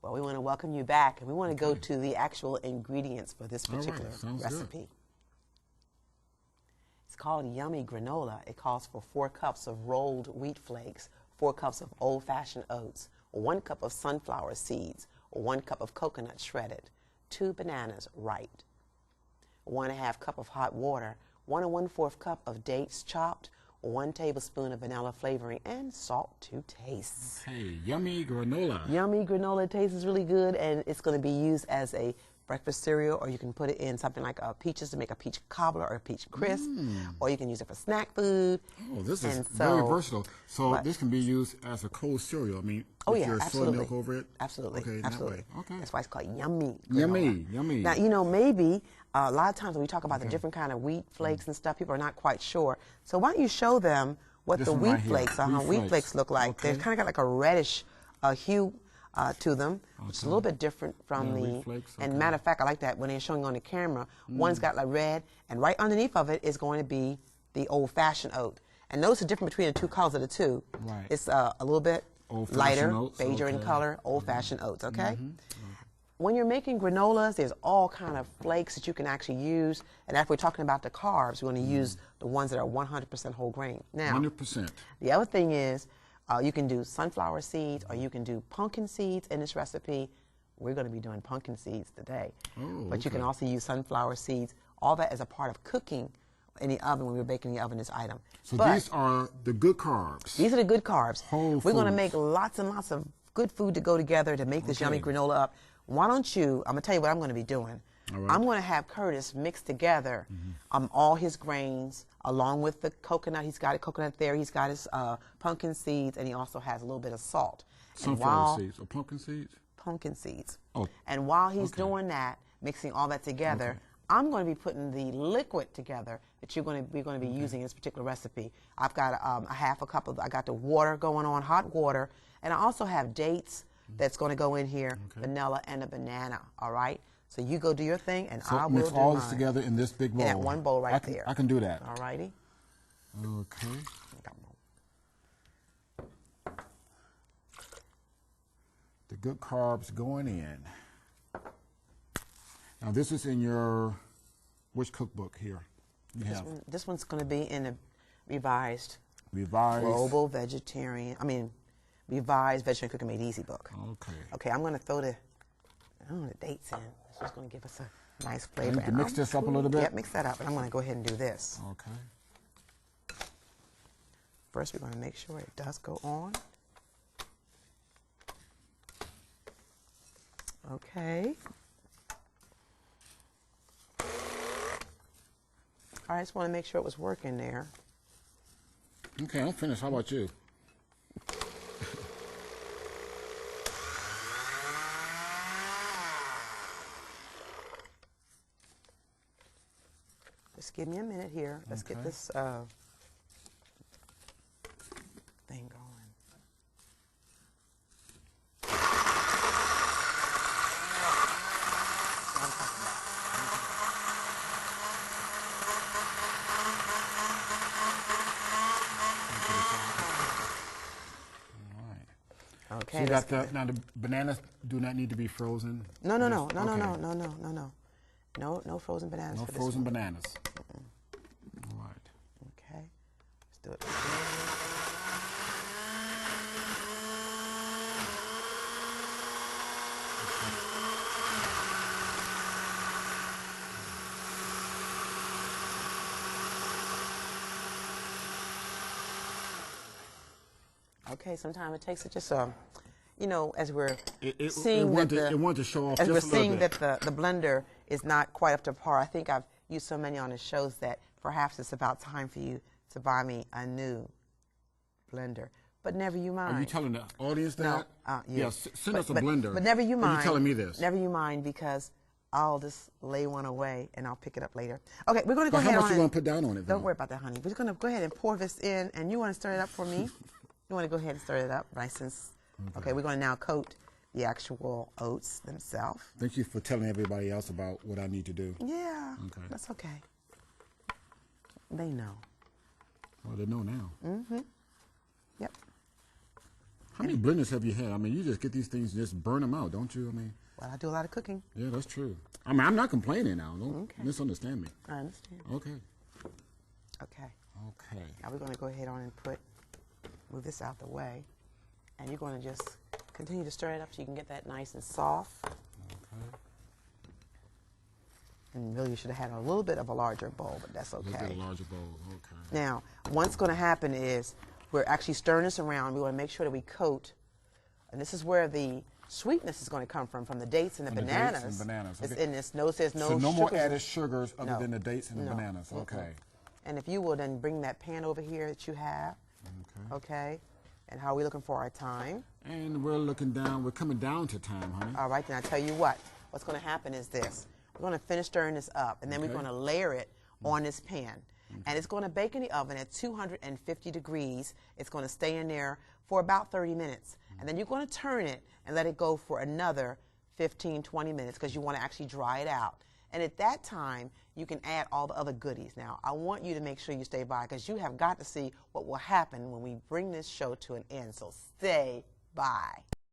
Well, we want to welcome you back, and we want to go to the actual ingredients for this particular recipe. Good. It's called Yummy Granola. It calls for 4 cups of rolled wheat flakes, 4 cups of old-fashioned oats, 1 cup of sunflower seeds, 1 cup of coconut shredded, 2 bananas ripe, 1½ cup of hot water, 1 1/4 cup of dates chopped, 1 tablespoon of vanilla flavoring, and salt to taste. Hey, yummy granola. Yummy granola tastes really good, and it's going to be used as a breakfast cereal, or you can put it in something like peaches to make a peach cobbler or a peach crisp, or you can use it for snack food. Oh, this is very versatile. So this can be used as a cold cereal. I mean, oh with yeah, your absolutely. soy milk over it. Absolutely, okay, absolutely. That way. Okay. That's why it's called yummy granola. Yummy, yummy. Now, you know, maybe a lot of times when we talk about the different kind of wheat flakes and stuff, people are not quite sure. So why don't you show them what the wheat flakes wheat flakes look like? Okay. They've kind of got like a reddish hue to them, which is a little bit different from the. Flakes, And matter of fact, I like that when they're showing on the camera. One's got like red, and right underneath of it is going to be the old-fashioned oat. And notice the difference between the two colors of the two. Right. It's a little bit lighter, oats, beiger in color, old-fashioned oats. Okay. When you're making granolas, there's all kind of flakes that you can actually use. And after we're talking about the carbs, we're going to use the ones that are 100% whole grain. Now, 100%. the other thing is you can do sunflower seeds or you can do pumpkin seeds in this recipe. We're going to be doing pumpkin seeds today. Oh, but you can also use sunflower seeds. All that is a part of cooking in the oven when we're baking in the oven, this item. So these are the good carbs. These are the good carbs. Whole We're going to foods. make lots and lots of good food to go together to make this yummy granola up. Why don't you, I'm going to tell you what I'm going to be doing. All right. I'm going to have Curtis mix together all his grains along with the coconut. He's got a coconut there. He's got his pumpkin seeds, and he also has a little bit of salt. Sunflower seeds or pumpkin seeds? Pumpkin seeds. Oh. And while he's doing that, mixing all that together, I'm going to be putting the liquid together that we're going to be using in this particular recipe. I've got a ½ cup of, I got the water going on, hot water, and I also have dates that's going to go in here, vanilla and a banana, all right? So you go do your thing, and I will do mix all mine. this together in this big bowl. In that one bowl right there. I can do that. All righty. Okay. The good carbs going in. Now this is in your, which cookbook here? You have This one's going to be in a revised Revised. Revised Vegetarian Cooking Made Easy book. Okay. Okay, I'm going to throw the dates in. It's just going to give us a nice flavor. I need to mix this up a little bit? Yep, mix that up. And I'm going to go ahead and do this. Okay. First, we're going to make sure it does go on. Okay. I just want to make sure it was working there. Okay, I'm finished. How about you? Just give me a minute here. Let's get this thing going. Okay. So you got the, now the bananas do not need to be frozen? No. No frozen bananas No for this frozen one. bananas. All right. Okay. Let's do it. Okay, sometimes it takes it just you know, as we're seeing it wanted to show off as just we're a little seeing bit. that the blender is not quite up to par. I think I've used so many on the shows that perhaps it's about time for you to buy me a new blender. But never you mind. Are you telling the audience that? No, Yes, send us a blender. But never you mind. Are you telling me this? Never you mind, because I'll just lay one away and I'll pick it up later. Okay, we're going to go ahead. How much you going to put down on it? Don't worry about that, honey. We're just going to go ahead and pour this in, and you want to stir it up for me? You want to go ahead and stir it up, nice and. Okay, we're going to now coat the actual oats themselves. Thank you for telling everybody else about what I need to do. Yeah, Okay. that's okay. They know. Well, they know now. Yep. How many blenders have you had? I mean, you just get these things and just burn them out, don't you? I mean, well, I do a lot of cooking. Yeah, that's true. I mean, I'm not complaining now. Don't misunderstand me. I understand. Okay. Okay. Okay. Now we're going to go ahead on and move this out the way. And you're going to just continue to stir it up so you can get that nice and soft. Okay. And really you should have had a little bit of a larger bowl, but that's okay. A little bit of a larger bowl, okay. Now, what's going to happen is we're actually stirring this around. We want to make sure that we coat, and this is where the sweetness is going to come from the dates and the bananas. Dates and bananas. It's Okay. in this. Notice there's no So no sugars. more added sugars other than the dates and the bananas. Okay. And if you will then bring that pan over here that you have. Okay. Okay. And how are we looking for our time? And we're looking down. We're coming down to time, honey. All right. Then I tell you what. What's going to happen is this. We're going to finish stirring this up, and then we're going to layer it on this pan. And it's going to bake in the oven at 250 degrees. It's going to stay in there for about 30 minutes. And then you're going to turn it and let it go for another 15, 20 minutes because you want to actually dry it out. And at that time, you can add all the other goodies. Now, I want you to make sure you stay by because you have got to see what will happen when we bring this show to an end. So stay by.